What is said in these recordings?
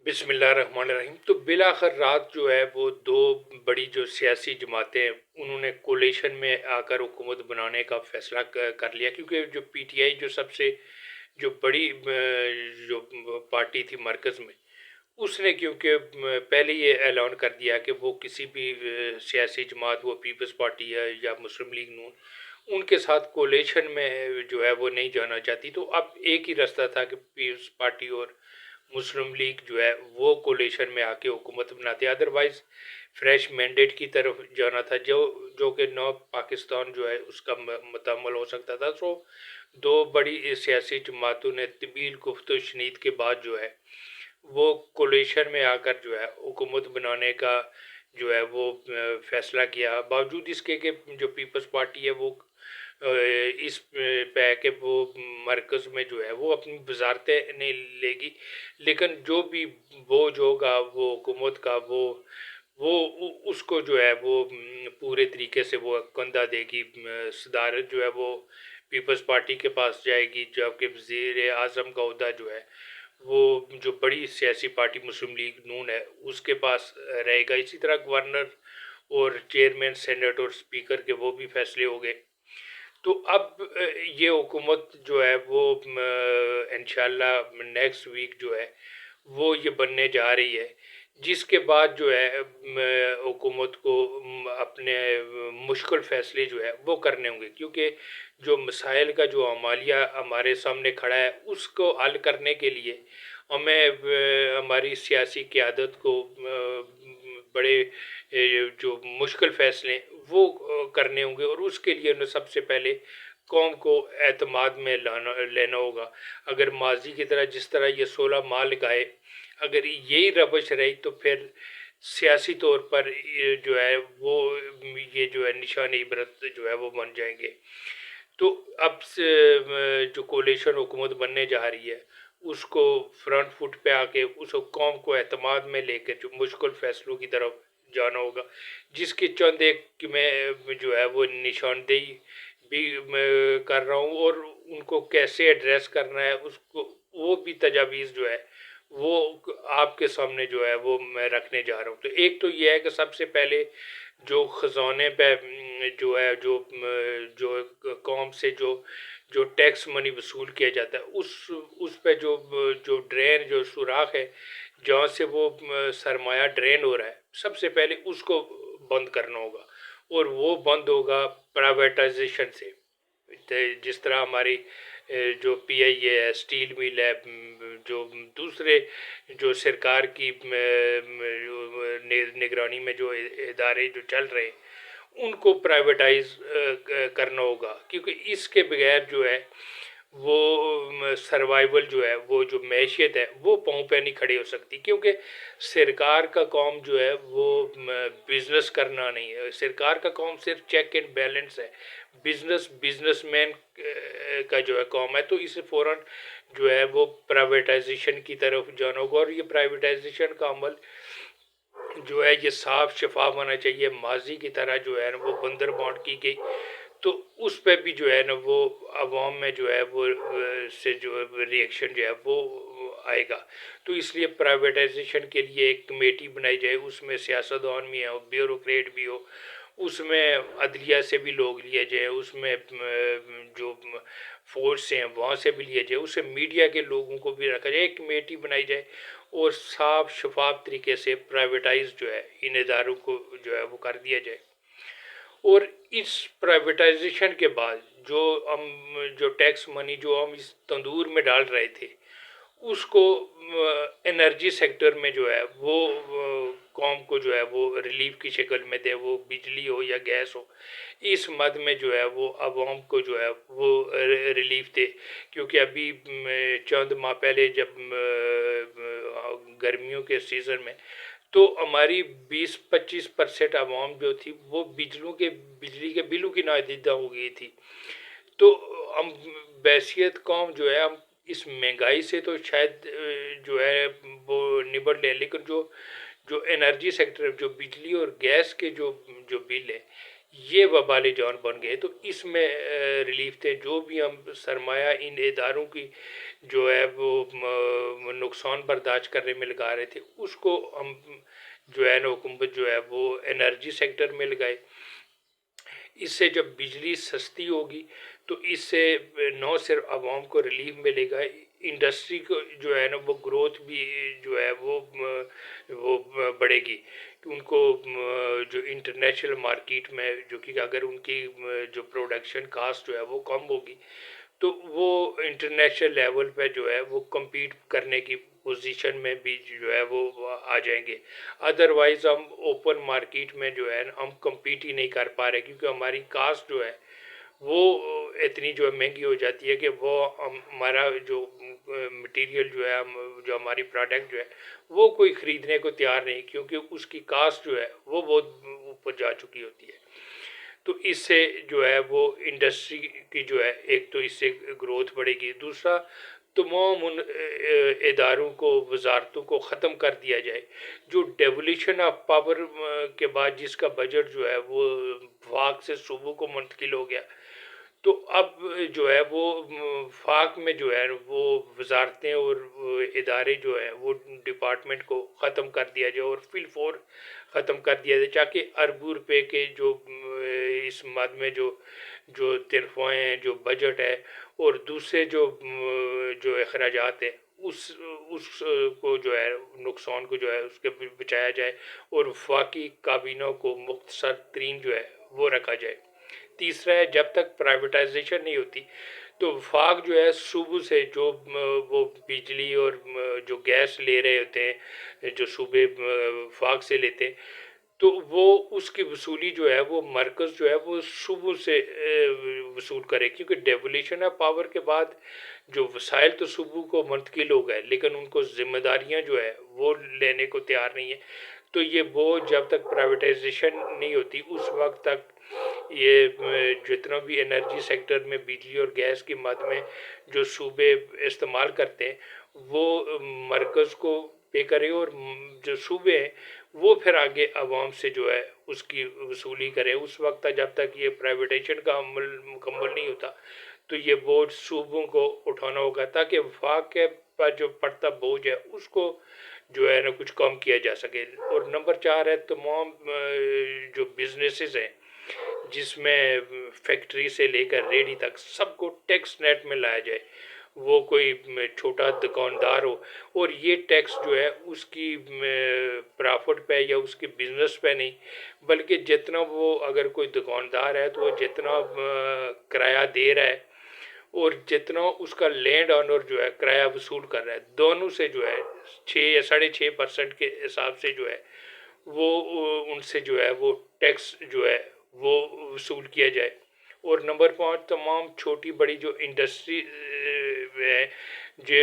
بسم اللہ الرحمن الرحیم۔ تو بالآخر رات جو ہے وہ دو بڑی جو سیاسی جماعتیں ہیں انہوں نے کولیشن میں آ کر حکومت بنانے کا فیصلہ کر لیا، کیونکہ جو پی ٹی آئی جو سب سے جو بڑی جو پارٹی تھی مرکز میں، اس نے کیونکہ پہلے یہ اعلان کر دیا کہ وہ کسی بھی سیاسی جماعت، وہ پیپلز پارٹی ہے یا مسلم لیگ نون، ان کے ساتھ کولیشن میں جو ہے وہ نہیں جانا چاہتی۔ تو اب ایک ہی راستہ تھا کہ پیپلز پارٹی اور مسلم لیگ جو ہے وہ کولیشن میں آ کے حکومت بناتے، ادروائز فریش مینڈیٹ کی طرف جانا تھا جو کہ نو پاکستان جو ہے اس کا متعمل ہو سکتا تھا۔ سو دو بڑی سیاسی جماعتوں نے طویل گفت و شنید کے بعد جو ہے وہ کولیشن میں آ کر جو ہے حکومت بنانے کا جو ہے وہ فیصلہ کیا، باوجود اس کے کہ جو پیپلز پارٹی ہے وہ اس پہ ہے کہ وہ مرکز میں جو ہے وہ اپنی وزارتیں نہیں لے گی، لیکن جو بھی بوجھ ہوگا وہ حکومت کا وہ اس کو جو ہے وہ پورے طریقے سے وہ کندھا دے گی، صدارت جو ہے وہ پیپلز پارٹی کے پاس جائے گی، جبکہ وزیر اعظم کا عہدہ جو ہے وہ جو بڑی سیاسی پارٹی مسلم لیگ نون ہے اس کے پاس رہے گا۔ اسی طرح گورنر اور چیئرمین سینیٹ اور اسپیکر کے وہ بھی فیصلے ہو گئے۔ تو اب یہ حکومت جو ہے وہ انشاءاللہ نیکسٹ ویک جو ہے وہ یہ بننے جا رہی ہے، جس کے بعد جو ہے حکومت کو اپنے مشکل فیصلے جو ہے وہ کرنے ہوں گے، کیونکہ جو مسائل کا جو عمالیہ ہمارے سامنے کھڑا ہے اس کو حل کرنے کے لیے ہمیں ہماری سیاسی قیادت کو بڑے جو مشکل فیصلے وہ کرنے ہوں گے، اور اس کے لیے انہیں سب سے پہلے قوم کو اعتماد میں لینا ہوگا۔ اگر ماضی کی طرح جس طرح یہ 16 ماہ لگائے، اگر یہی روش رہی تو پھر سیاسی طور پر جو ہے وہ یہ جو ہے نشان عبرت جو ہے وہ بن جائیں گے۔ تو اب سے جو کولیشن حکومت بننے جا رہی ہے اس کو فرنٹ فٹ پہ آ کے اس قوم کو اعتماد میں لے کے جو مشکل فیصلوں کی طرف جانا ہوگا، جس کی چند ایک میں جو ہے وہ نشاندہی بھی میں کر رہا ہوں، اور ان کو کیسے ایڈریس کرنا ہے اس کو وہ بھی تجاویز جو ہے وہ آپ کے سامنے جو ہے وہ میں رکھنے جا رہا ہوں۔ تو ایک تو یہ ہے کہ سب سے پہلے جو خزانے پہ جو ہے جو قوم سے جو ٹیکس منی وصول کیا جاتا ہے اس پہ جو ڈرین جو سوراخ ہے جہاں سے وہ سرمایہ ڈرین ہو رہا ہے، سب سے پہلے اس کو بند کرنا ہوگا، اور وہ بند ہوگا پرائیویٹائزیشن سے۔ جس طرح ہماری جو پی آئی اے ہے، اسٹیل مل ہے، جو دوسرے جو سرکار کی نگرانی میں جو ادارے جو چل رہے ہیں ان کو پرائیویٹائز کرنا ہوگا، کیونکہ اس کے بغیر جو ہے وہ سروائیول جو ہے وہ جو معیشت ہے وہ پاؤں پہ نہیں کھڑی ہو سکتی، کیونکہ سرکار کا کام جو ہے وہ بزنس کرنا نہیں ہے، سرکار کا کام صرف چیک اینڈ بیلنس ہے، بزنس مین کا جو ہے کام ہے۔ تو اسے فوراً جو ہے وہ پرائیویٹائزیشن کی طرف جانا ہوگا، اور یہ پرائیویٹائزیشن کا عمل جو ہے یہ صاف شفاف ہونا چاہیے، ماضی کی طرح جو ہے نا وہ بندر بانٹ کی گئی تو اس پہ بھی جو ہے نا وہ عوام میں جو ہے وہ سے جو ریئیکشن جو ہے وہ آئے گا۔ تو اس لیے پرائیویٹائزیشن کے لیے ایک کمیٹی بنائی جائے، اس میں سیاستدان بھی ہو، بیوروکریٹ بھی ہو، اس میں عدلیہ سے بھی لوگ لیے جائیں، اس میں جو فورس ہیں وہاں سے بھی لیے جائے، اس سے میڈیا کے لوگوں کو بھی رکھا جائے، ایک کمیٹی بنائی جائے اور صاف شفاف طریقے سے پرائیویٹائز جو ہے ان اداروں کو جو ہے وہ کر دیا جائے۔ اور اس پرائیویٹائزیشن کے بعد جو ٹیکس منی جو ہم اس تندور میں ڈال رہے تھے اس کو انرجی سیکٹر میں جو ہے وہ قوم کو جو ہے وہ ریلیف کی شکل میں دے، وہ بجلی ہو یا گیس ہو، اس مد میں جو ہے وہ عوام کو جو ہے وہ ریلیف دے، کیونکہ ابھی چند ماہ پہلے جب گرمیوں کے سیزن میں تو ہماری 20-25% عوام جو تھی وہ بجلی کے بلوں کی نادیدہ ہو گئی تھی۔ تو ہم بحیثیت قوم جو ہے ہم اس مہنگائی سے تو شاید جو ہے وہ نبٹ لیں، لیکن جو انرجی سیکٹر، جو بجلی اور گیس کے جو بل ہے یہ وبال جان بن گئے۔ تو اس میں ریلیف تھے، جو بھی ہم سرمایہ ان اداروں کی جو ہے وہ نقصان برداشت کرنے میں لگا رہے تھے، اس کو ہم جو ہے نا حکومت جو ہے وہ انرجی سیکٹر میں لگائے. اس سے جب بجلی سستی ہوگی تو اس سے نہ صرف عوام کو ریلیف ملے گا، انڈسٹری کو جو ہے نا وہ گروتھ بھی جو ہے وہ بڑھے گی. ان کو جو انٹرنیشنل مارکیٹ میں جو کہ اگر ان کی جو پروڈکشن کاسٹ جو ہے وہ کم ہوگی تو وہ انٹرنیشنل لیول پہ جو ہے وہ کمپیٹ کرنے کی پوزیشن میں بھی جو ہے وہ آ جائیں گے. ادروائز ہم اوپن مارکیٹ میں جو ہے ہم کمپیٹ ہی نہیں کر پا رہے، کیونکہ ہماری کاسٹ جو ہے وہ اتنی جو ہے مہنگی ہو جاتی ہے کہ وہ ہمارا جو مٹیریل جو ہے جو ہماری پروڈکٹ جو ہے وہ کوئی خریدنے کو تیار نہیں، کیونکہ اس کی کاسٹ جو ہے وہ بہت اوپر جا چکی ہوتی ہے. تو اس سے جو ہے وہ انڈسٹری کی جو ہے ایک تو اس سے گروتھ بڑھے گی، دوسرا تمام ان اداروں کو وزارتوں کو ختم کر دیا جائے جو ڈیولیشن آف پاور کے بعد جس کا بجٹ جو ہے وہ وفاق سے صوبوں کو منتقل ہو گیا. تو اب جو ہے وہ وفاق میں جو ہے وہ وزارتیں اور ادارے جو ہیں وہ ڈپارٹمنٹ کو ختم کر دیا جائے اور فی الفور ختم کر دیا جائے، تاکہ اربوں روپے کے جو اس مد میں جو تنخواہیں ہیں، جو بجٹ ہے اور دوسرے جو اخراجات ہیں اس کو جو ہے نقصان کو جو ہے اس کے بچایا جائے اور وفاقی کابینہ کو مختصر ترین جو ہے وہ رکھا جائے. تیسرا ہے، جب تک پرائیویٹائزیشن نہیں ہوتی تو وفاق جو ہے صوبوں سے جو وہ بجلی اور جو گیس لے رہے ہوتے ہیں، جو صوبے وفاق سے لیتے ہیں، تو وہ اس کی وصولی جو ہے وہ مرکز جو ہے وہ صوبوں سے وصول کرے، کیونکہ ڈیولیشن آف پاور کے بعد جو وسائل تو صوبوں کو منتقل ہو گئے لیکن ان کو ذمہ داریاں جو ہے وہ لینے کو تیار نہیں ہے. تو یہ بوجھ جب تک پرائیویٹائزیشن نہیں ہوتی اس وقت تک یہ جتنا بھی انرجی سیکٹر میں بجلی اور گیس کی مد میں جو صوبے استعمال کرتے ہیں وہ مرکز کو پے کرے، اور جو صوبے ہیں وہ پھر آگے عوام سے جو ہے اس کی وصولی کرے. اس وقت تک جب تک یہ پرائیویٹائزیشن کا عمل مکمل نہیں ہوتا تو یہ بوجھ صوبوں کو اٹھانا ہوگا، تاکہ وفاق کے پر جو پڑتا بوجھ ہے اس کو جو ہے نا کچھ کم کیا جا سکے. اور نمبر 4 ہے تمام جو بزنسز ہیں جس میں فیکٹری سے لے کر ریڈی تک سب کو ٹیکس نیٹ میں لایا جائے. وہ کوئی چھوٹا دکاندار ہو اور یہ ٹیکس جو ہے اس کی پرافٹ پہ یا اس کی بزنس پہ نہیں، بلکہ جتنا وہ اگر کوئی دکاندار ہے تو وہ جتنا کرایہ دے رہا ہے اور جتنا اس کا لینڈ آنر جو ہے کرایہ وصول کر رہا ہے، دونوں سے جو ہے 6 یا 6.5% کے حساب سے جو ہے وہ ان سے جو ہے وہ ٹیکس جو ہے وہ وصول کیا جائے. اور نمبر 5، تمام چھوٹی بڑی جو انڈسٹری ہے جو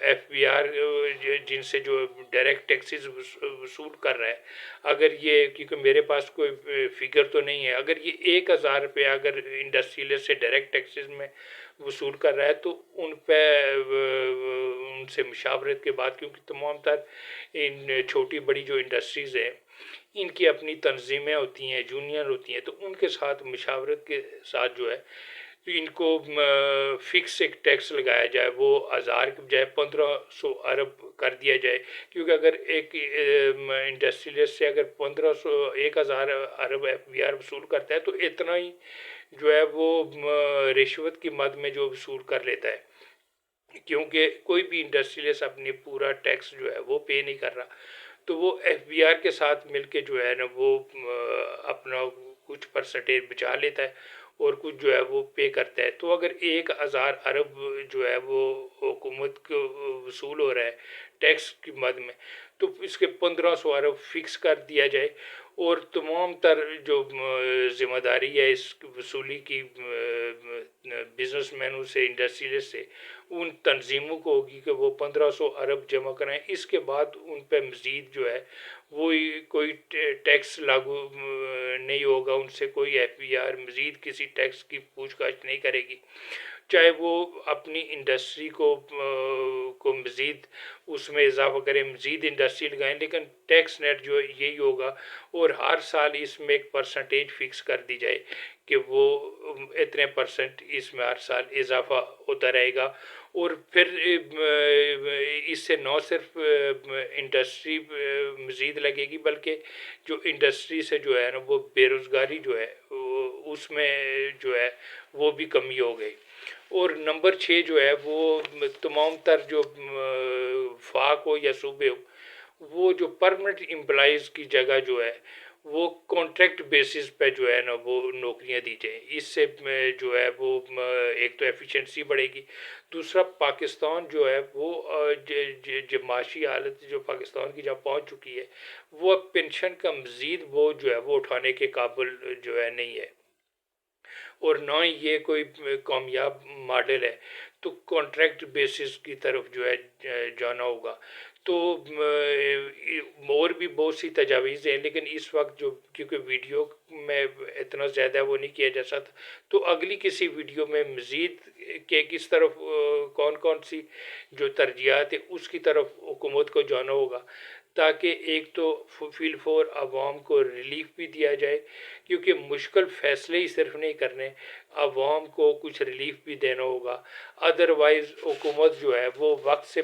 ایف بی آر جن سے جو ڈائریکٹ ٹیکسز وصول کر رہا ہے، اگر یہ کیونکہ میرے پاس کوئی فگر تو نہیں ہے، اگر یہ 1,000 روپے اگر انڈسٹریل سے ڈائریکٹ ٹیکسز میں وصول کر رہا ہے تو ان پہ ان سے مشاورت کے بعد، کیونکہ تمام تر ان چھوٹی بڑی جو انڈسٹریز ہیں ان کی اپنی تنظیمیں ہوتی ہیں، یونین ہوتی ہیں، تو ان کے ساتھ مشاورت کے ساتھ جو ہے ان کو فکس ایک ٹیکس لگایا جائے، وہ 1,000 کے بجائے 1,500 ارب کر دیا جائے. کیونکہ اگر ایک انڈسٹریلسٹ سے اگر 1,000 ارب ایف بی آر وصول کرتا ہے تو اتنا ہی جو ہے وہ رشوت کی مد میں جو وصول کر لیتا ہے، کیونکہ کوئی بھی انڈسٹریلسٹ اپنی پورا ٹیکس جو ہے وہ پے نہیں کر رہا، تو وہ ایف بی آر کے ساتھ مل کے جو ہے نا وہ اپنا کچھ پرسنٹیج بچا لیتا ہے اور کچھ جو ہے وہ پے کرتا ہے. تو اگر 1,000 ارب جو ہے وہ حکومت کو وصول ہو رہا ہے ٹیکس کی مد میں، تو اس کے 1,500 ارب فکس کر دیا جائے اور تمام تر جو ذمہ داری ہے اس وصولی کی بزنس مینوں سے، انڈسٹریلسٹ سے، ان تنظیموں کو ہوگی کہ وہ 1,500 ارب جمع کرائیں. اس کے بعد ان پہ مزید جو ہے وہ کوئی ٹیکس لاگو نہیں ہوگا، ان سے کوئی ایف بی آر مزید کسی ٹیکس کی پوچھ گچھ نہیں کرے گی. چاہے وہ اپنی انڈسٹری کو مزید اس میں اضافہ کریں، مزید انڈسٹری لگائیں، لیکن ٹیکس نیٹ جو یہی ہوگا، اور ہر سال اس میں ایک پرسنٹیج فکس کر دی جائے کہ وہ اتنے پرسنٹ اس میں ہر سال اضافہ ہوتا رہے گا. اور پھر اس سے نہ صرف انڈسٹری مزید لگے گی، بلکہ جو انڈسٹری سے جو ہے نا وہ بے روزگاری جو ہے اس میں جو ہے وہ بھی کمی ہو گئی. اور نمبر 6 جو ہے وہ تمام تر جو فاق ہو یا صوبے ہو، وہ جو پرمنٹ امپلائیز کی جگہ جو ہے وہ کانٹریکٹ بیسس پہ جو ہے نا وہ نوکریاں دی جائیں. اس سے جو ہے وہ ایک تو ایفیشنسی بڑھے گی، دوسرا پاکستان جو ہے وہ جو معاشی حالت جو پاکستان کی جب پہنچ چکی ہے، وہ اب پینشن کا مزید وہ جو ہے وہ اٹھانے کے قابل جو ہے نہیں ہے، اور نہ ہی یہ کوئی کامیاب ماڈل ہے. تو کانٹریکٹ بیسس کی طرف جو ہے جانا ہوگا. تو اور بھی بہت سی تجاویز ہیں، لیکن اس وقت جو کیونکہ ویڈیو میں اتنا زیادہ وہ نہیں کیا جا سکتا، تو اگلی کسی ویڈیو میں مزید کہ کس طرف کون کون سی جو ترجیحات ہیں اس کی طرف حکومت کو جانا ہوگا، تاکہ ایک تو فیل فور عوام کو ریلیف بھی دیا جائے، کیونکہ مشکل فیصلے ہی صرف نہیں کرنے، عوام کو کچھ ریلیف بھی دینا ہوگا. ادروائز حکومت جو ہے وہ وقت سے